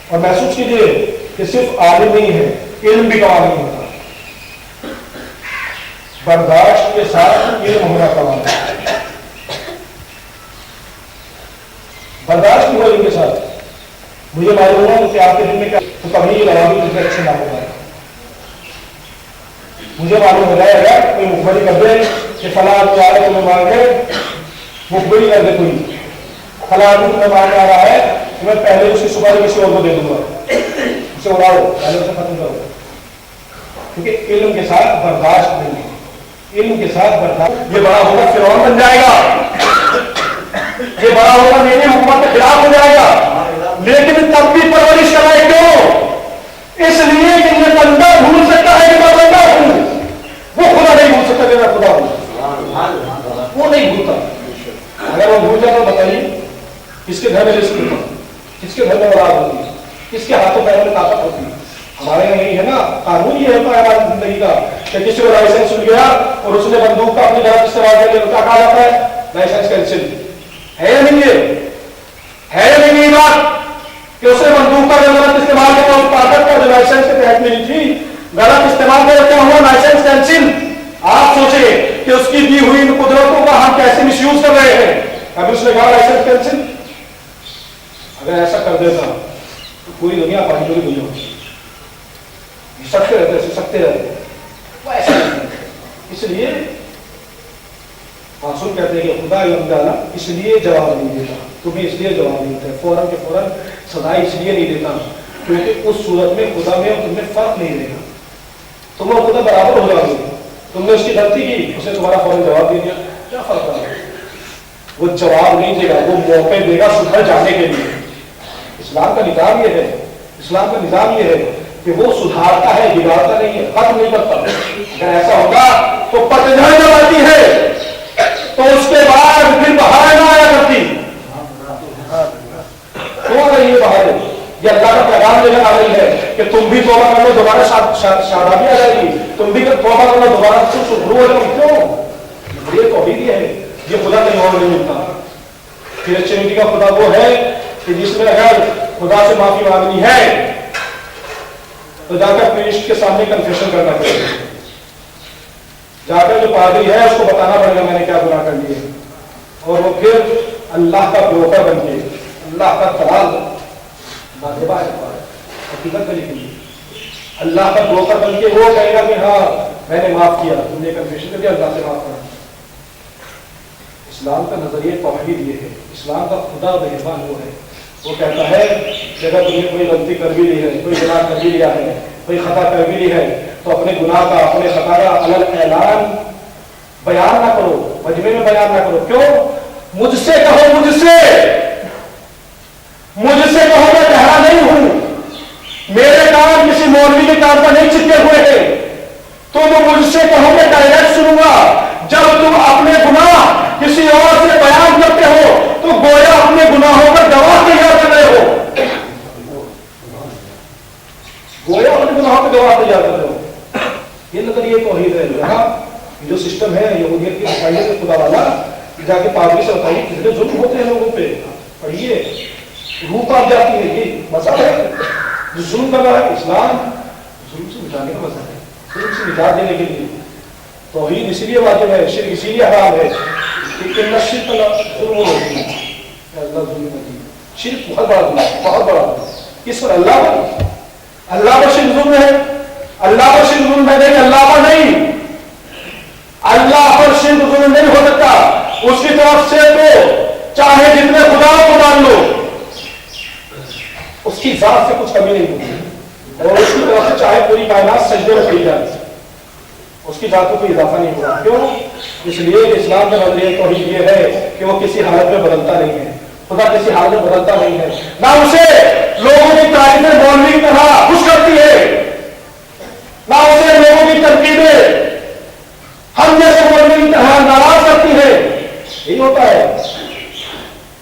اور محسوس کیجیے کہ صرف عالم نہیں ہے، علم بھی کمال نہیں ہوتا، برداشت کے ساتھ علم ہونا کمال ہے۔ برداشت نہیں ہو علم کے ساتھ، مجھے معلوم ہے کہ آپ کے دل میں کیا تو کبھی روابط مجھے اچھے نہ ہوگا۔ مجھے معلوم ہو جائے گا کوئی مخبری کر دے کہ فلاں آدمی آ رہا ہے تمہیں مانگے، مخبری کر دے کوئی فلاں آدمی تمہیں مانگنے آ رہا ہے تو میں پہلے اس کی سپاری کسی اور کو دے دوں گا، اسے اڑاؤ، پہلے اسے ختم کرو، کیونکہ علم کے ساتھ برداشت نہیں ہے، علم کے ساتھ برداشت۔ یہ بڑا ہوگا فرعون بن جائے گا، یہ بڑا ہوگا میری حکومت کے خلاف ہو جائے گا، لیکن تب بھی پرورش کرائے کیوں؟ اس لیے کہ یہ بندہ بھول سکتا ہے کہ میں بندہ ہوں، وہ خدا نہیں بھول سکتا کہ میں خدا ہوں، وہ نہیں بھولتا۔ اگر وہ بھول جائے تو بتائیے کس کے گھر میں رزق ہوتا، کس کے گھر میں اولاد ہوتی ہے، کس کے ہاتھوں پیروں میں طاقت ہوتی ہے؟ ہمارے یہاں یہی ہے نا، قانون یہ ہے ہماری زندگی کا کہ کسی کو لائسنس مل گیا اور اس نے بندوق کا اپنی طرف استعمال کر لیا، کیا کہا جاتا ہے؟ Licence cancel. ہے یا نہیں؟ ہے یا نہیں یہ بات کہ اس نے بندوق کا جو غلط استعمال کیا اس طاقت کا جو لائسنس کے تحت ملی تھی غلط استعمال کر کیا ہوا؟ Licence cancel. آپ سوچیں کہ اس کی دی ہوئی ان قدرتوں کا ہم کیسے مس یوز کر رہے ہیں۔ ابھی اس نے کہا لائسنس کینسل، اگر ایسا کر دیتا تو پوری دنیا پانی چوری ہوئی ہوتی، سکتے رہتے، سکتے رہتے، وہ ایسا نہیں کرتے۔ اس لیے معصوم کہتے ہیں کہ خدا ڈالا اس لیے جواب نہیں دیتا، تمہیں اس لیے جواب نہیں دیتا، فوراً کے فوراً سزائے اس لیے نہیں دیتا کیونکہ اس صورت میں خدا میں اور تم میں فرق نہیں رہے گا، تم اور خدا برابر ہو جاؤ گے۔ تم نے اس کی غلطی کی، اسے تمہارا فوراً جواب دے دیا، کیا فرق ہے؟ وہ جواب نہیں دے گا، وہ موقع دے گا سدھر جانے کے لیے۔ اسلام کا نظام یہ ہے، اسلام کا نظام یہ ہے کہ وہ سدھارتا ہے، بگاڑتا نہیں ہے، ختم نہیں کرتا۔ اگر ایسا ہوگا تو پتجھڑ جب آتی ہے تو اس کے بعد پھر بہار نہ آیا کرتی، کیوں آ رہی ہے بہار؟ یہ اللہ کا پیغام لے کر آ رہی ہے کہ تم بھی توبہ کر لو، دوبارہ شادابی آ جائے گی، تم بھی توبہ کر لو، دوبارہ شروع ہو جائے گی۔ کیوں؟ یہ توحید یہ ہے، یہ خدا کہیں اور نہیں ملتا۔ کرسچینٹی کا خدا وہ ہے کہ جس میں اگر خدا سے معافی مانگنی ہے تو جا کر پریسٹ کے سامنے کنفیشن کرنا پڑے گا، جا کر جو پادری ہے اس کو بتانا پڑے گا میں نے کیا گناہ کر لیے، اور وہ پھر اللہ کا بروکر بن کے، اللہ کا دلال حقیقت میں لیے اللہ کا بروکر بن کے وہ کہے گا کہ ہاں میں نے معاف کیا، تم نے کنفیشن کر دیا، اللہ سے معاف کرا۔ اسلام کا نظریہ توحید یہ ہے، اسلام کا خدا مہربان وہ ہے، وہ کہتا ہے کہ اگر تم نے کوئی غلطی کر بھی لی ہے، کوئی گناہ کر بھی لیا ہے، کوئی خطا کر بھی لی ہے تو اپنے گناہ کا، اپنے خطا کا علن اعلان بیان نہ کرو، مجمع میں بیان نہ کرو۔ کیوں؟ مجھ سے کہو، مجھ سے کہو میں کہنا نہیں ہوں، میرے کام کسی مولوی کے کام پر نہیں چپکے ہوئے ہیں، تم مجھ سے کہو میں ڈائریکٹ سنوں گا۔ جب تم اپنے گناہ کسی اور سے بیان کرتے ہو تو گویا اپنے گناہوں پر گواہ تیار کر رہے ہو، گویا اپنے گناہوں پر گواہ تیار کر رہے ہو۔ یہ نظریہ توحید ہے۔ یہاں جو سسٹم ہے یہودیت کی عیسائیت کے خدا والا، جا کے پادری سے بتائیے کتنے ظلم ہوتے ہیں لوگوں پہ، پڑھیے روح کاپ جاتی ہے۔ یہ مذہب ہے جو ظلم کر رہا ہے، اسلام ظلم سے مٹانے کا مذہب ہے، ظلم سے نجات دینے کے لیے۔ توحید اسی لیے واجب ہے، شرک اسی لیے حرام ہے کہ شرک ظلم ہوتی ہے، اللہ ظلم ہوتی ہے، شرک بہت بڑا گناہ، بہت بڑا گناہ۔ کس پر؟ اللہ پر، اللہ پر شرک ظلم ہے، اللہ پر شرک ظلم ہے، نہیں اللہ پر نہیں، اللہ پر شرک ظلم نہیں ہو سکتا۔ اس کی طرف سے تو چاہے جتنے خدا کو مان لو اس کی ذات سے کچھ کمی نہیں ہوتی، اور اس کی طرف سے چاہے پوری کائنات سجدے میں پڑی جائے اس کی ذات کو کوئی اضافہ نہیں ہوگا۔ کیوں؟ اس لیے اسلام کا نظریہ توحید یہ ہے کہ وہ کسی حالت میں بدلتا نہیں ہے، خدا کسی حالت میں بدلتا نہیں ہے، نہ اسے لوگوں کی تعریفیں مولوی کی طرح خوش کرتی ہے، نہ اسے لوگوں کی تنقیدیں ہم جیسے مولوی کی طرح ناراض کرتی ہے۔ یہی ہوتا ہے،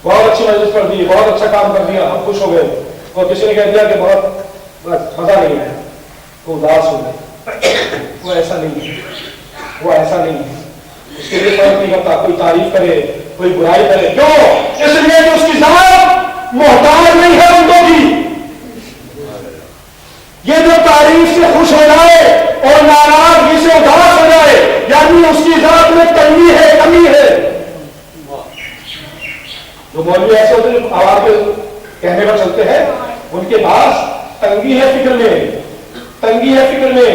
بہت اچھی مجلس پڑھ دی، بہت اچھا کام کر دیا، ہم خوش ہو گئے، اور کسی نے کہہ دیا کہ بہت مزہ نہیں ہے، وہ اداس ہو گئے۔ وہ ایسا نہیں ہے، وہ ایسا نہیں ہے، اس کے لیے فرق نہیں کرتا کوئی تعریف کرے کوئی برائی کرے۔ کیوں؟ اس لیے کہ اس کی ذات محتاج نہیں ہے بندوں کی، تعریف سے خوش ہو جائے اور ناراضگی سے اداس ہو جائے، یعنی اس کی ذات میں تنگی ہے، کمی ہے. جو مولوی ایسے ہوتے ہیں جو عوام کے کہنے پر چلتے ہیں، ان کے پاس تنگی ہے فکر میں، تنگی ہے فکر میں.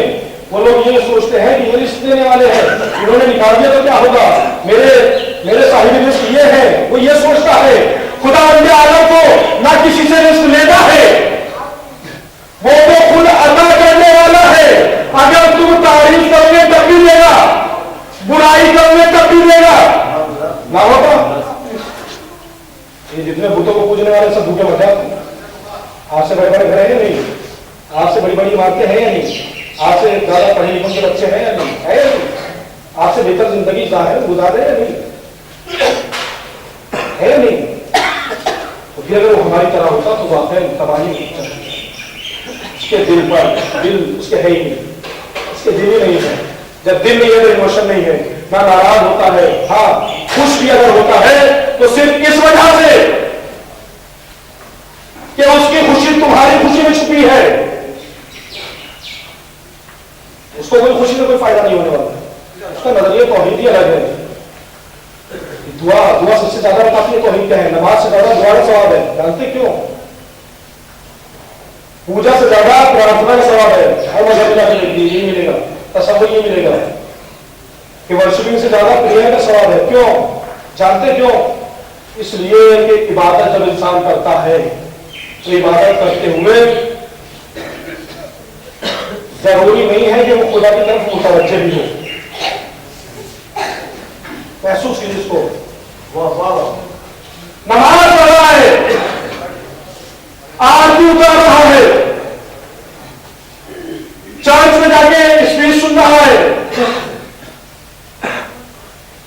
وہ لوگ یہ سوچتے ہیں کہ یہ رزق دینے والے ہیں، انہوں نے نکال دیا تو کیا ہوگا، میرے صاحب رزق یہ ہے. وہ یہ سوچتا ہے. خدا بندے عالم کو نہ کسی سے رزق لینا ہے، وہ تو خود عطا کرنے والا ہے. اگر تم تعریف کرو گے تب بھی دے گا، برائی کرو گے تب بھی دے گا. نہ ہوگا. یہ جتنے بتوں کو پوجنے والے سب بھوکے مر جاتے ہیں. آپ سے بڑے بڑے گھر ہیں یا نہیں؟ آپ سے بڑی بڑی عمارتیں ہیں یا نہیں؟ آپ سے زیادہ پڑھے لکھے کے بچے ہیں یا نہیں؟ ہے یا نہیں؟ آپ سے بہتر زندگی گزار رہے ہیں یا نہیں؟ ہے یا نہیں؟ تو پھر اگر وہ ہماری طرح ہوتا تو واقعی تباہی اس کے دل پر، دل اس کے ہے ہی نہیں، اس کے دل ہی نہیں ہے. جب دل نہیں ہے تو ایموشن نہیں ہے. نہ ناراض ہوتا ہے، ہاں خوش بھی اگر ہوتا ہے تو صرف اس وجہ سے کہ اس کی خوشی تمہاری خوشی میں چھپی ہے. اس کو کوئی خوشی میں کوئی فائدہ نہیں ہونے والا. اس کا نظریہ توحیدی الگ ہے. دعا سب سے زیادہ بتاتی ہے توحید کیا ہے. نماز سے زیادہ دعا کا ثواب ہے. جانتے کیوں؟ پوجا سے زیادہ پرارتھنا کا ثواب ہے. ہر مذہب میں یہی ملے گا، تصور یہ ملے گا کہ ورشپنگ سے زیادہ پریئر کا ثواب ہے. کیوں؟ جانتے کیوں؟ اس لیے کہ عبادت جب انسان کرتا ہے تو عبادت کرتے ہوئے ضروری نہیں ہے کہ وہ خدا کی طرف متوجہ بھی ہو. محسوس کیجیے اس کو. نماز پڑھ رہا ہے، آرتی اتار رہا ہے، چرچ میں جا کے اسپیچ سن رہا ہے.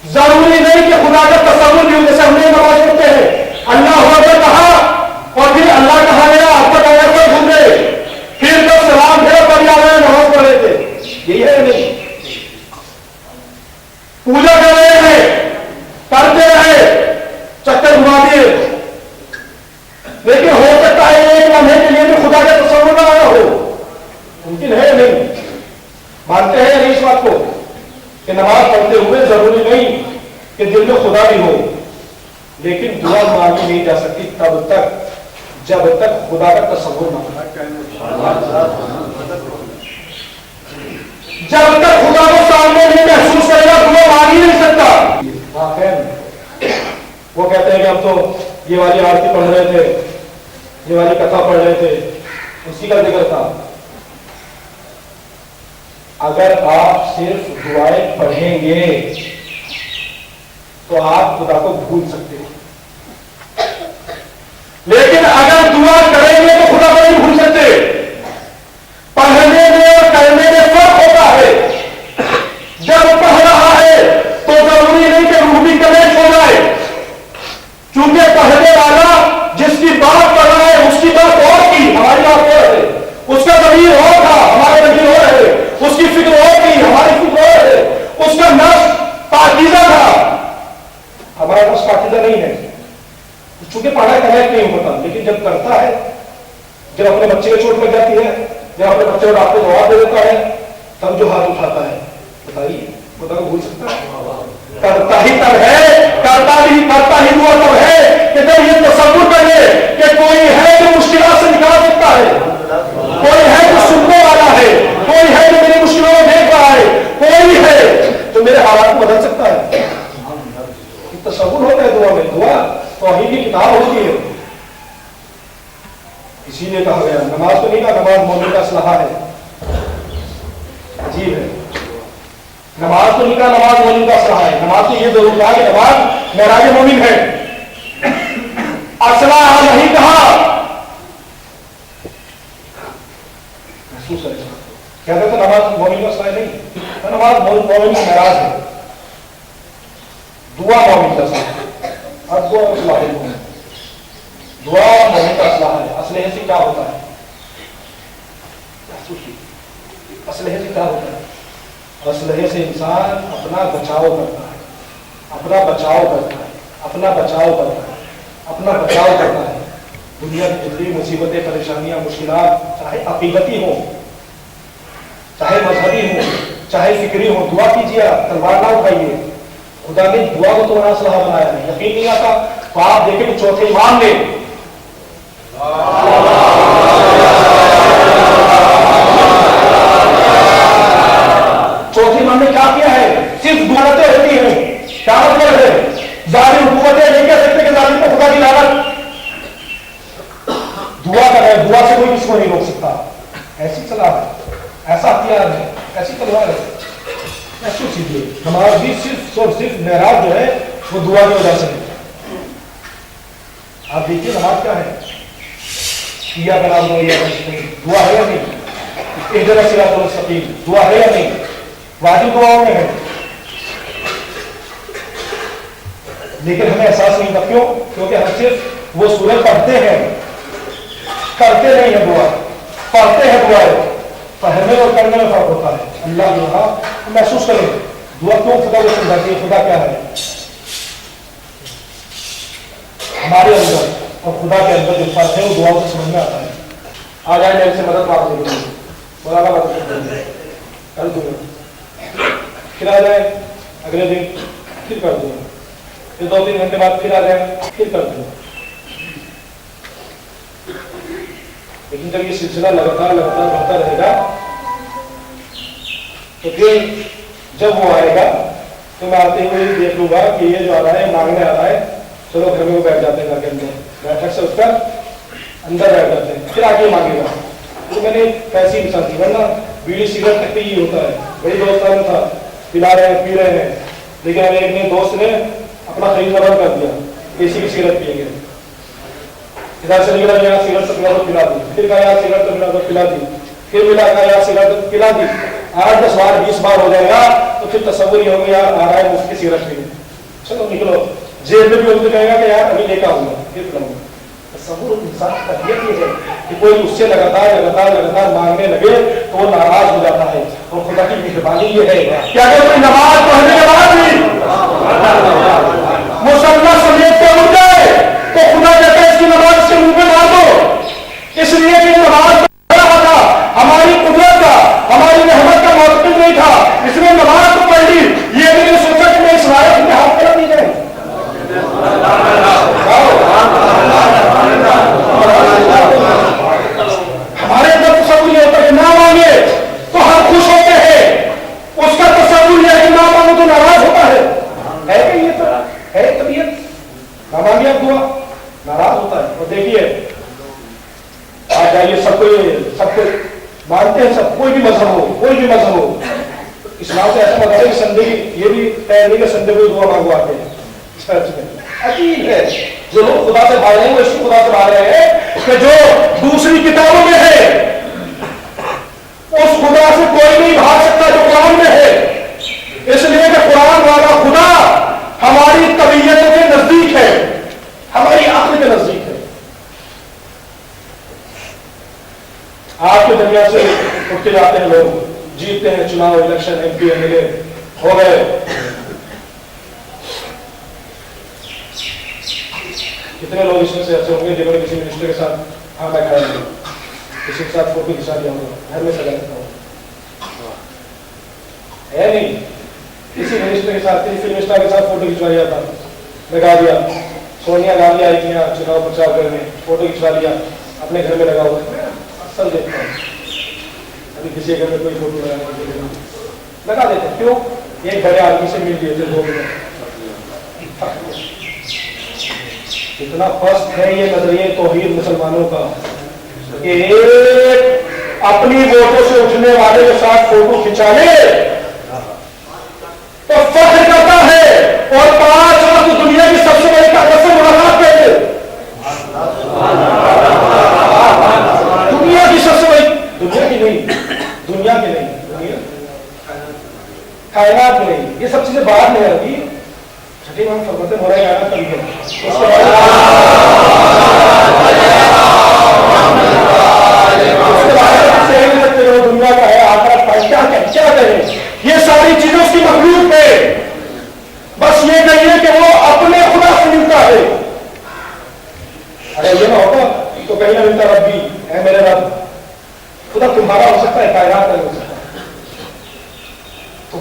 ضروری نہیں کہ خدا کا تصور بھی ہو. جیسے ہم نے نماز پڑھتے ہیں، اللہ اکبر کہا اور پھر اللہ کہا گیا، آپ کا ڈائر پر گھوم گئے، پھر جب سلام پھر پڑھ جا رہے ہیں، نماز پڑھ رہے تھے. یہی ہے نہیں. پوجا کر رہے ہیں، کرتے رہے، چکر گھما دیے، لیکن ہو سکتا ہے ایک لمحے کے لیے بھی خدا کا تصور نہ آیا ہو. ممکن ہے نہیں؟ مانتے ہیں نہیں اس بات کو کہ نماز پڑھتے ہوئے ضروری نہیں کہ دل میں خدا بھی ہو، لیکن دعا مانگی نہیں جا سکتی تب تک جب تک خدا کا تصور نہ ہو. جب تک خدا کو سامنے نہیں محسوس کرے گا دعا مانگ ہی نہیں سکتا. وہ کہتے ہیں کہ ہم تو یہ والی آرتی پڑھ رہے تھے، یہ والی کتھا پڑھ رہے تھے، اسی کا ذکر تھا. اگر آپ صرف دعائیں پڑھیں گے تو آپ خدا کو بھول سکتے ہیں، لیکن اگر دعا کریں گے تو خدا کو نہیں بھول سکتے. پڑھنے میں اور کرنے میں فرق ہوتا ہے. جب پڑھ رہا ہے تو ضروری نہیں کہ روح بھی کنیکٹ ہو جائے، کیونکہ پڑھنے والا جس کی بات پڑھ رہا ہے اس کی بات اور کی، ہماری بات اور ہے. اس کا ضمیر اور تھا، ہمارے ضمیر اور ہے. اس کی فکر اور تھی، ہماری فکر اور ہے. اس کا نفس پاکیزہ تھا، ہمارا نفس پاکیزہ نہیں ہے. چونکہ پڑھا کنیکٹ نہیں ہوتا. لیکن جب کرتا ہے، جب اپنے بچے کو چوٹ لگ جاتی ہے، جب اپنے بچے کو ڈاکٹر جواب دے دیتا ہے، تب جو ہاتھ اٹھاتا ہے، بتائیے خدا کو بھول سکتا ہے؟ کرتا ہی تب ہے، کرتا ہی وہ تب ہے کہ جب یہ تصور کر لے کہ کوئی ہے جو مشکلات سے نکال سکتا ہے، کوئی ہے جو سننے والا ہے، کوئی ہے جو میری مشکلوں کو دیکھ رہا ہے، کوئی ہے جو میرے حالات کو بدل سکتا ہے. تصور ہوتا ہے دعا میں. دعا توحید کی کتاب ہوتی ہے. اسی لیے کہا گیا نماز تو نہیں کہا نماز مومن کا اسلحہ ہے. عجیب ہے. نماز تو نہیں کہا نماز مومن کا اسلحہ ہے. نماز تو یہ ضرور کہا کہ نماز معراج مومن ہے. اسلحہ نہیں کہا. محسوس ہے کہتے تھے نماز مومن کا اسلحہ نہیں، نماز مومن کا معراج ہے. دعا مومن کا اسلحہ ہے. اب دعا اسلحہ ہے. دعا مومن کا اسلحہ ہے. اسلحے سے کیا ہوتا ہے؟ اسلحے سے کیا ہوتا ہے؟ اسلحے سے انسان اپنا بچاؤ کرتا ہے، اپنا بچاؤ کرتا ہے، اپنا بچاؤ کرتا ہے، اپنا بچاؤ کرتا ہے. دنیا کی جتنی مصیبتیں، پریشانیاں، مشکلات چاہے عقیدتی ہوں، چاہے مذہبی ہو چاہے فکری ہو، دعا کیجیے، آپ تلوار نہ اٹھائیے. خدا نے دعا کو تو اسلحہ بنایا ہے. یقین نہیں آتا تو آپ دیکھیں کہ چوتھے امام نے کیا کیا ہے؟ صرف دعاتیں ہوتی ہیں. کیا مطلب ہے؟ ظاہر حکومتیں نہیں کہہ سکتے کہ ظالم کو خدا کی لعنت. دعا کر رہے، دعا سے کوئی کسی کو نہیں روک سکتا. ایسی صلاح ہے، ایسا ہتھیار ہے، ایسی تلوار ہے. ایسی چیز ہے ہمارا بھی صرف اور صرف معراج جو ہے وہ دعا کی وجہ سے ہے. آپ دیکھیے نماز کیا ہے، کیا بنا دو یا دعا ہے یا نہیں؟ اہدنا الصراط المستقیم دعا ہے یا نہیں؟ واجب دعاؤں میں ہے. لیکن ہمیں احساس نہیں ہوتا. کیوں؟ کیونکہ ہم صرف وہ سورج پڑھتے ہیں، کرتے نہیں ہیں. دعا پڑھتے ہیں، دعا پڑھنے اور کرنے میں فرق ہوتا ہے. اللہ یہاں محسوس کریں دعا کیوں خدا کو سمجھاتی ہے، خدا کیا ہے ہمارے اندر اور خدا کے اندر جو فرق ہے وہ دعاؤں سے سمجھ میں آتا ہے. آ جائیں میرے سے مدد مانگنے کے لیے، مولانا مدد کر دوں گا، پھر آ جائیں اگلے دن پھر کر دوں گا، پھر 2-3 گھنٹے بعد پھر آ جائیں پھر کر دوں گا. لیکن جب یہ سلسلہ لگاتار بڑھتا رہے گا تو پھر جب وہ آئے گا تو میں آتے ہوئے دیکھ لوں گا کہ یہ جو آ رہا ہے مانگنے آ رہا ہے، چلو گھر میں وہ بیٹھ جاتے ہیں گھر کے اندر، بیٹھک سے اٹھ کر اندر بیٹھ جاتے ہیں، پھر آگے مانگے گا. تو میں نے پیسے ہی مثال دی، ورنہ بیڑی سگریٹ تک بھی یہ ہوتا ہے. بڑی دوستان تھا، پلا رہے ہیں پی رہے ہیں، لیکن ایک نے دوست نے اپنا خریدنا بند کر دیا، اسی کی سگریٹ پیئیں گے. ادھر سے نکلا یہاں سگریٹ تو پلا دو پلا دی، پھر کہا یار سگریٹ تو پلا دو پلا دی، پھر ملا کہا یار سگریٹ تو پلا دی. 8-10 بار 20 بار ہو جائے گا تو پھر تصور یہ ہوگا یار آ رہا ہے مفت کی سگریٹ پینے، چلو نکلو. جیب میں بھی ہوتے کہے گا کہ یار ابھی لے کے آؤں گا پھر پلاؤں گا. تصور انسان کی طبیعت یہ ہے کہ کوئی اس سے لگاتار مانگنے لگے تو وہ ناراض ہو جاتا ہے. اور خدا کی مہربانی یہ ہے کہ اگر کوئی نماز پڑھنے کے بعد بھی مصلی سمیت کے اٹھ جائے تو خدا کہتا ہے اس کی نماز اس کے منہ پہ مار دو، اس لیے کہ نماز پڑھ رہا تھا، ہماری قدرت کا ہماری رحمت کا موقف نہیں تھا، اس نے نماز کو پڑھ لی. یہ بھی نہیں سوچا کہ میں اس لائق میں ہاتھ کر نہیں جائے. ہمارے اندر تصور یہ ہوتا ہے کہ نہ مانگے تو ہم خوش ہوتے ہیں، اس کا تصور یہ ہے کہ نہ مانگو تو ناراض ہوتا ہے. کہ یہ تو ہے طبیعت، نہ مانگے اب دعا ناراض ہوتا ہے. اور دیکھیے آ جائیے سب کو مانتے ہیں، سب کوئی بھی مذہب ہو. اسلام سے ایسا مطلب ہے کہ سنڈے یہ بھی طے نہیں کہ سنڈے کو دعا مانگو آتے ہیں. چرچ میں عجیب ہے، جو لوگ خدا سے بھاگ رہے ہیں وہ اسی خدا سے بھاگ رہے ہیں کہ جو دوسری کتابوں میں ہے اس خدا سے کوئی نہیں بھاگ سکتا جو قرآن میں ہے. اس لیے کہ قرآن والا خدا ہماری طبیعت کے نزدیک ہے، ہماری عقل کے نزدیک ہے. آج کے دنیا سے اٹھ کے جاتے ہیں لوگ، جیتتے ہیں چناؤ، election, M P M L A ہو گئے. کتنے لوگ اس میں سے ایسے ہوں گے جنہوں نے کسی منسٹر کے ساتھ آنکھ کھایا ہوگا، کسی کے ساتھ فوٹو کھنچا دیا ہوگا، گھر میں سجا دیتا ہوگا؟ ہے نہیں. کسی منسٹر کے ساتھ، کسی فلم اسٹار کے ساتھ فوٹو کھنچوا لیا تھا، لگا دیا. سونیا گاندھی آئی تھی یہاں چناؤ پرچار کرنے، فوٹو کھنچوا لیا، اپنے گھر میں لگا ہوا. اکثر دیکھتا ہوں ابھی کسی گھر میں کوئی فوٹو لگا دیتے. کیوں؟ ایک بڑے آدمی سے مل لیے تھے 2 منٹ. اتنا پست ہے یہ نظریہ توحید مسلمانوں کا کہ ایک اپنی ووٹوں سے اٹھنے والے کے ساتھ فوٹو کھنچا لے تو فخر کرتا ہے اور 5 وقت دنیا کی سب سے بڑی طاقت سے ملاقات کرتے. دنیا کی سب سے بڑی، دنیا کی نہیں کائنات میں نہیں، یہ سب چیزیں باہر نہیں آتی. چھٹی مان فرماتے ہو رہے ہیں کبھی اس کے بعد دنیا کا ہے آخرت کا کیا کہیں، یہ ساری چیزیں اس کی مخلوق ہے. بس یہ کہیے کہ وہ اپنے خدا سے ملتا ہے. ارے یہ نہ ہوتا تو کہیں نہ ملتا ربی ہے میرے رب. خدا تمہارا ہو سکتا ہے، کائنات کا ہو سکتا ہے.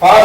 5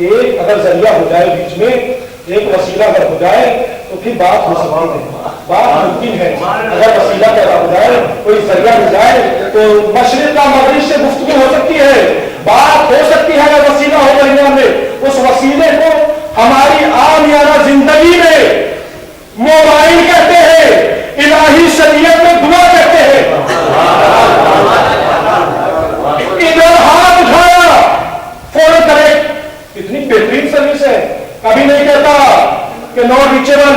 ایک اگر ذریعہ ہو جائے بیچ میں، ایک وسیلہ اگر ہو جائے تو پھر بات ہو سکتی ہے، بات ممکن ہے۔ اگر وسیلہ پیدا ہو جائے، کوئی ذریعہ ہو جائے تو مشرق کا مغرب سے گفتگو ہو سکتی ہے، بات ہو سکتی ہے اگر وسیلہ ہو درمیان میں۔ اس وسیلے کو ہماری عامیانہ زندگی میں موبائل کہتے ہیں، الہی شریعت میں دعا کہتے ہیں۔ ادھر ہاتھ اٹھایا فوراً کرے، اتنی بہترین سروس ہے، کبھی نہیں کہتا کہ ناٹ ریچیبل،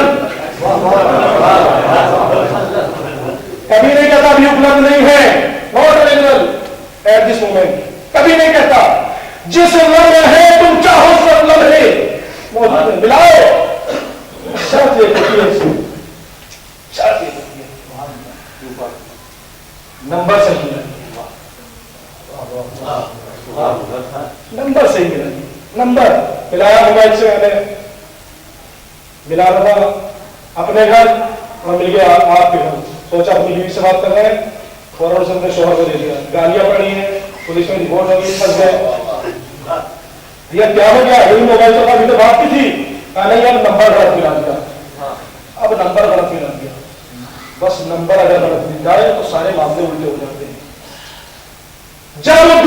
کبھی نہیں کہتا ابھی اپلبدھ نہیں ہے، not available at this moment, کبھی نہیں کہتا۔ جس لمحے تم چاہو اس لمحے موجود ہے، ملاؤ۔ شرط یہ ہوتی ہے، شرط یہ ہوتی ہے نمبر صحیح ہے، نمبر صحیح ملا، نمبر ملایا موبائل سے، میں نے ملا رہا تھا اپنے گھر اور مل گیا آپ کے گھر، سوچا اپنی بیوی سے بات کر رہے ہیں، فوراً سے شوہر کو دے دیا، گالیاں پڑی ہیں، پولیس میں رپورٹ ہو گئی، پھنس گئے۔ یہ کیا ہو گیا؟ یہی موبائل تو ابھی تو بات کی تھی، کہا نہیں اب نمبر غلط ملا دیا، اب نمبر غلط ملا دیا۔ بس نمبر اگر غلط مل جائے تو سارے معاملے الٹے ہو جاتے ہیں۔ جب